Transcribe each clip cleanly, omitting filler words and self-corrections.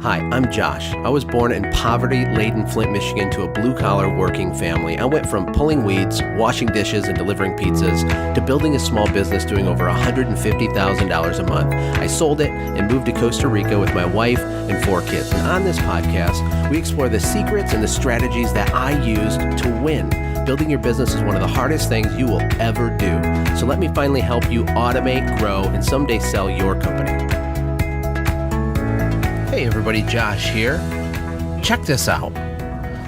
Hi, I'm Josh. I was born in poverty-laden Flint, Michigan to a blue-collar working family. I went from pulling weeds, washing dishes, and delivering pizzas to building a small business doing over $150,000 a month. I sold it and moved to Costa Rica with my wife and 4 kids. And on this podcast, we explore the secrets and the strategies that I used to win. Building your business is one of the hardest things you will ever do. So let me finally help you automate, grow, and someday sell your company. Hey everybody, Josh here. Check this out.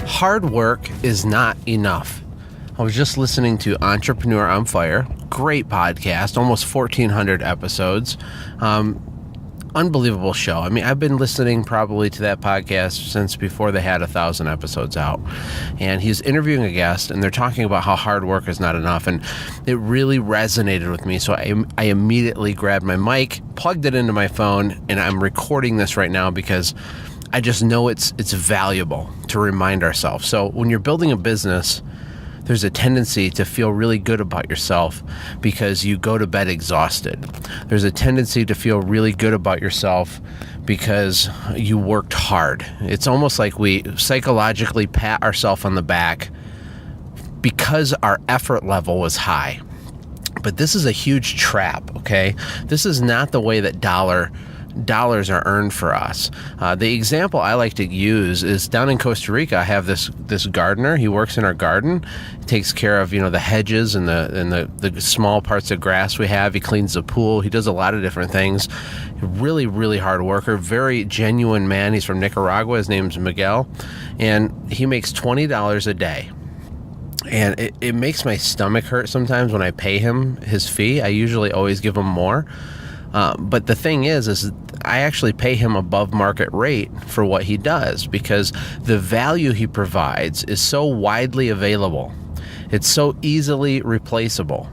Hard work is not enough. I was just listening to Entrepreneur on Fire. Great podcast, almost 1,400 episodes. Unbelievable show. I mean, I've been listening probably to that podcast since before they had 1,000 episodes out. And he's interviewing a guest, and they're talking about how hard work is not enough. And it really resonated with me. So I immediately grabbed my mic, plugged it into my phone, and I'm recording this right now because I just know it's valuable to remind ourselves. So when you're building a business, there's a tendency to feel really good about yourself because you go to bed exhausted. There's a tendency to feel really good about yourself because you worked hard. It's almost like we psychologically pat ourselves on the back because our effort level was high. But this is a huge trap, okay? This is not the way that dollars are earned for us. The example I like to use is down in Costa Rica. I have this gardener. He works in our garden. He takes care of the hedges and the small parts of grass we have. He cleans the pool. He does a lot of different things. Really, really hard worker. Very genuine man. He's from Nicaragua. His name's Miguel, and he makes $20 a day. And it makes my stomach hurt sometimes when I pay him his fee. I usually always give him more. But the thing is I actually pay him above market rate for what he does because the value he provides is so widely available. It's so easily replaceable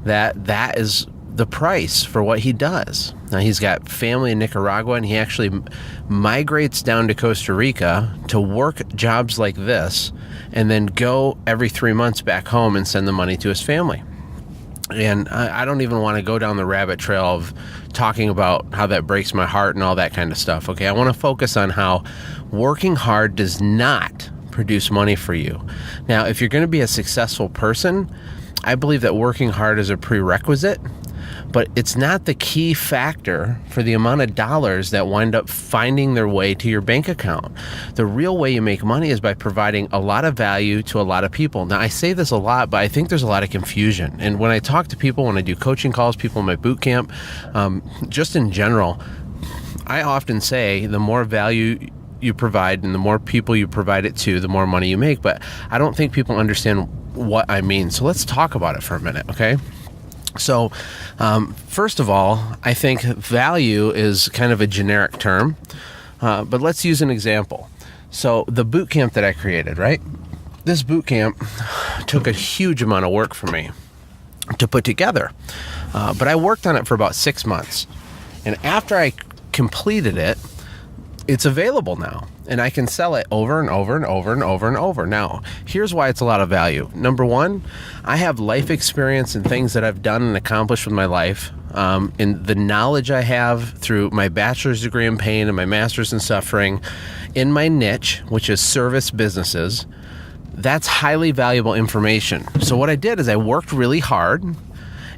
that is the price for what he does. Now, he's got family in Nicaragua, and he actually migrates down to Costa Rica to work jobs like this and then go every 3 months back home and send the money to his family. And I don't even want to go down the rabbit trail of talking about how that breaks my heart and all that kind of stuff. Okay, I want to focus on how working hard does not produce money for you. Now, if you're going to be a successful person, I believe that working hard is a prerequisite, but it's not the key factor for the amount of dollars that wind up finding their way to your bank account. The real way you make money is by providing a lot of value to a lot of people. Now, I say this a lot, but I think there's a lot of confusion. And when I talk to people, when I do coaching calls, people in my boot camp, just in general, I often say the more value you provide and the more people you provide it to, the more money you make. But I don't think people understand what I mean. So let's talk about it for a minute, okay? So, first of all, I think value is kind of a generic term, but let's use an example. So the boot camp that I created, right? This boot camp took a huge amount of work for me to put together, but I worked on it for about 6 months. And after I completed it, it's available now, and I can sell it over and over and over and over and over. Now, here's why it's a lot of value. Number one, I have life experience and things that I've done and accomplished with my life, and the knowledge I have through my bachelor's degree in pain and my master's in suffering in my niche, which is service businesses. That's highly valuable information. So what I did is I worked really hard,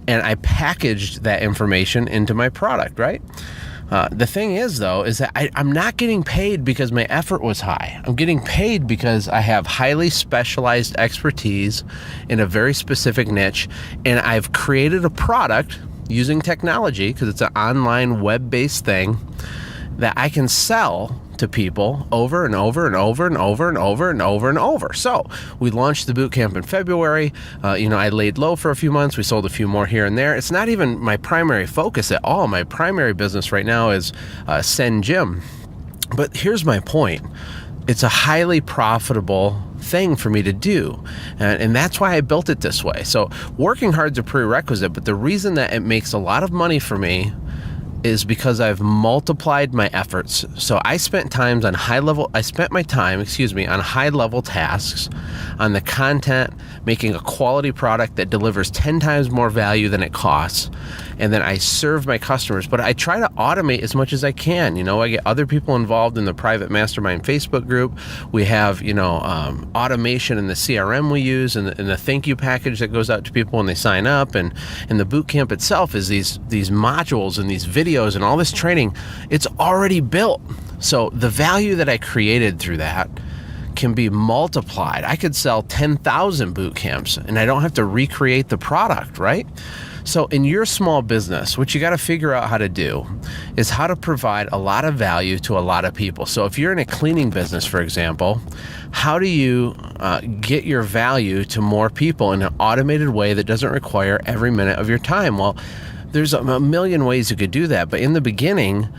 and I packaged that information into my product, right? The thing is, though, is that I'm not getting paid because my effort was high. I'm getting paid because I have highly specialized expertise in a very specific niche, and I've created a product using technology, because it's an online web-based thing, that I can sell to people over and over and over and over and over and over and over. So we launched the boot camp in February. I laid low for a few months. We sold a few more here and there. It's not even my primary focus at all. My primary business right now is Send Gym. But here's my point. It's a highly profitable thing for me to do. And that's why I built it this way. So working hard is a prerequisite, but the reason that it makes a lot of money for me is because I've multiplied my efforts. So I spent my time, on high level tasks, on the content, making a quality product that delivers 10 times more value than it costs. And then I serve my customers, but I try to automate as much as I can. I get other people involved in the private mastermind Facebook group. We have, automation in the CRM we use, and the thank you package that goes out to people when they sign up. And the boot camp itself is these modules and these videos and all this training. It's already built. So the value that I created through that can be multiplied. I could sell 10,000 boot camps and I don't have to recreate the product, right? So in your small business, what you got to figure out how to do is how to provide a lot of value to a lot of people. So if you're in a cleaning business, for example, how do you get your value to more people in an automated way that doesn't require every minute of your time? Well, there's a million ways you could do that, but in the beginning,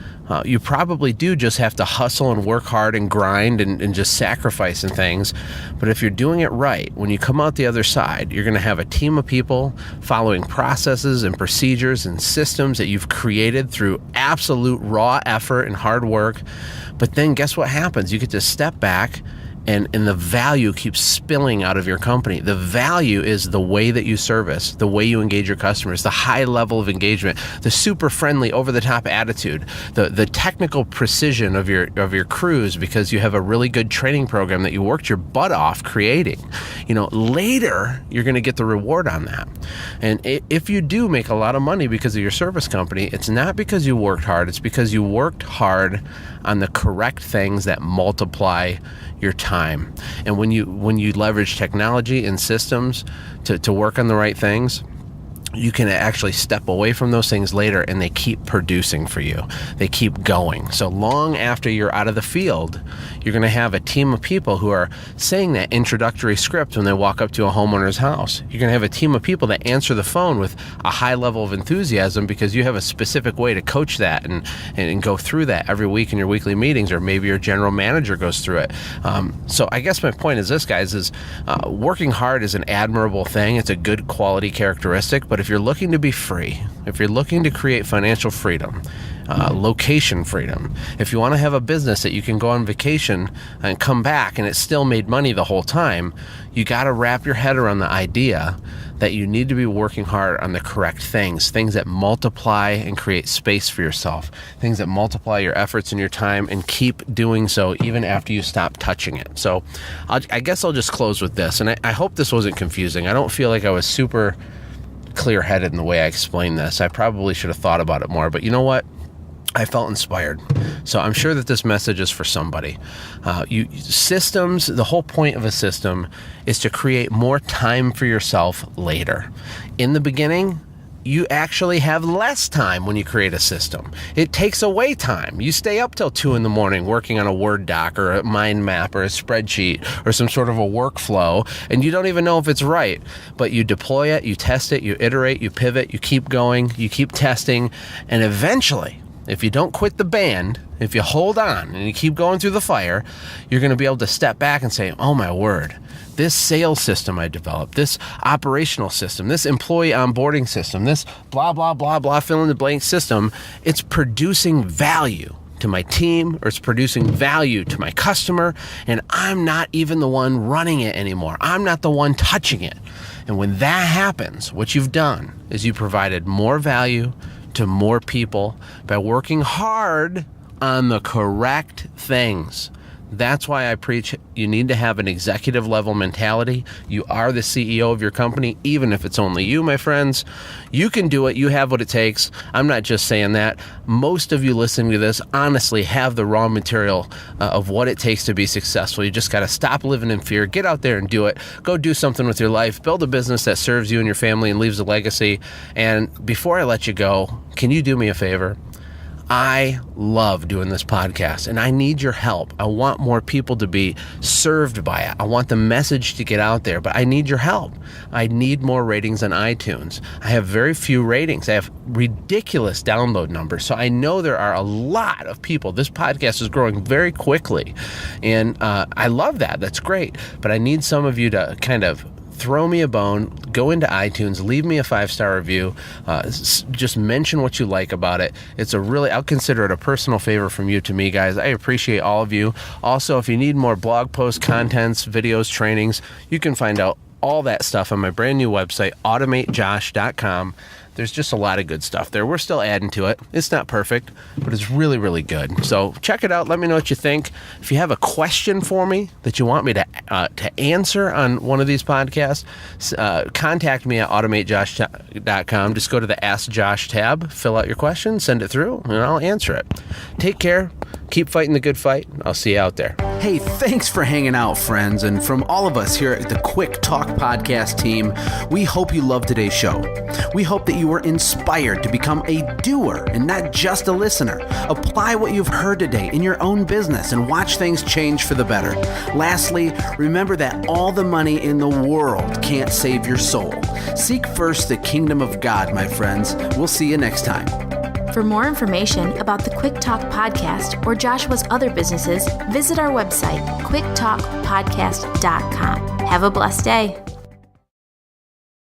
you probably do just have to hustle and work hard and grind and just sacrifice and things. But if you're doing it right, when you come out the other side, you're going to have a team of people following processes and procedures and systems that you've created through absolute raw effort and hard work. But then guess what happens? You get to step back and the value keeps spilling out of your company. The value is the way that you service, the way you engage your customers, the high level of engagement, the super friendly, over-the-top attitude, the technical precision of your crews because you have a really good training program that you worked your butt off creating. Later, you're going to get the reward on that. And if you do make a lot of money because of your service company, it's not because you worked hard, it's because you worked hard on the correct things that multiply your time. And when you leverage technology and systems to work on the right things, you can actually step away from those things later and they keep producing for you. They keep going. So long after you're out of the field, you're going to have a team of people who are saying that introductory script when they walk up to a homeowner's house. You're going to have a team of people that answer the phone with a high level of enthusiasm because you have a specific way to coach that and go through that every week in your weekly meetings, or maybe your general manager goes through it. So I guess my point is this, guys, is working hard is an admirable thing. It's a good quality characteristic, but if you're looking to be free, if you're looking to create financial freedom, location freedom, if you want to have a business that you can go on vacation and come back and it still made money the whole time, you got to wrap your head around the idea that you need to be working hard on the correct things that multiply and create space for yourself, things that multiply your efforts and your time, and keep doing so even after you stop touching it. So I guess I'll just close with this, and I hope this wasn't confusing. I don't feel like I was super clear-headed in the way I explained this. I probably should have thought about it more, but you know what? I felt inspired. So I'm sure that this message is for somebody. Systems, the whole point of a system is to create more time for yourself later. In the beginning, you actually have less time when you create a system. It takes away time. You stay up till 2 a.m. working on a Word doc or a mind map or a spreadsheet or some sort of a workflow, and you don't even know if it's right. But you deploy it, you test it, you iterate, you pivot, you keep going, you keep testing, and eventually, if you don't quit the band, if you hold on and you keep going through the fire, you're going to be able to step back and say, oh my word, this sales system I developed, this operational system, this employee onboarding system, this blah, blah, blah, blah, fill in the blank system, it's producing value to my team, or it's producing value to my customer, and I'm not even the one running it anymore. I'm not the one touching it. And when that happens, what you've done is you provided more value to more people by working hard on the correct things. That's why I preach you need to have an executive level mentality. You are the CEO of your company, even if it's only you, my friends. You can do it. You have what it takes. I'm not just saying that. Most of you listening to this honestly have the raw material of what it takes to be successful. You just got to stop living in fear. Get out there and do it. Go do something with your life. Build a business that serves you and your family and leaves a legacy. And before I let you go, can you do me a favor? I love doing this podcast and I need your help. I want more people to be served by it. I want the message to get out there, but I need your help. I need more ratings on iTunes. I have very few ratings. I have ridiculous download numbers. So I know there are a lot of people. This podcast is growing very quickly and I love that. That's great. But I need some of you to kind of throw me a bone. Go into iTunes, leave me a 5-star review. Just mention what you like about it. I'll consider it a personal favor from you to me, guys. I appreciate all of you. Also, if you need more blog posts, contents, videos, trainings, you can find out all that stuff on my brand new website, automatejosh.com. There's just a lot of good stuff there. We're still adding to it. It's not perfect, but it's really, really good. So check it out. Let me know what you think. If you have a question for me that you want me to answer on one of these podcasts, contact me at automatejosh.com. Just go to the Ask Josh tab, fill out your question, send it through, and I'll answer it. Take care. Keep fighting the good fight. I'll see you out there. Hey, thanks for hanging out, friends. And from all of us here at the Quick Talk Podcast team, we hope you loved today's show. We hope that you were inspired to become a doer and not just a listener. Apply what you've heard today in your own business and watch things change for the better. Lastly, remember that all the money in the world can't save your soul. Seek first the kingdom of God, my friends. We'll see you next time. For more information about the Quick Talk Podcast or Joshua's other businesses, visit our website, quicktalkpodcast.com. Have a blessed day.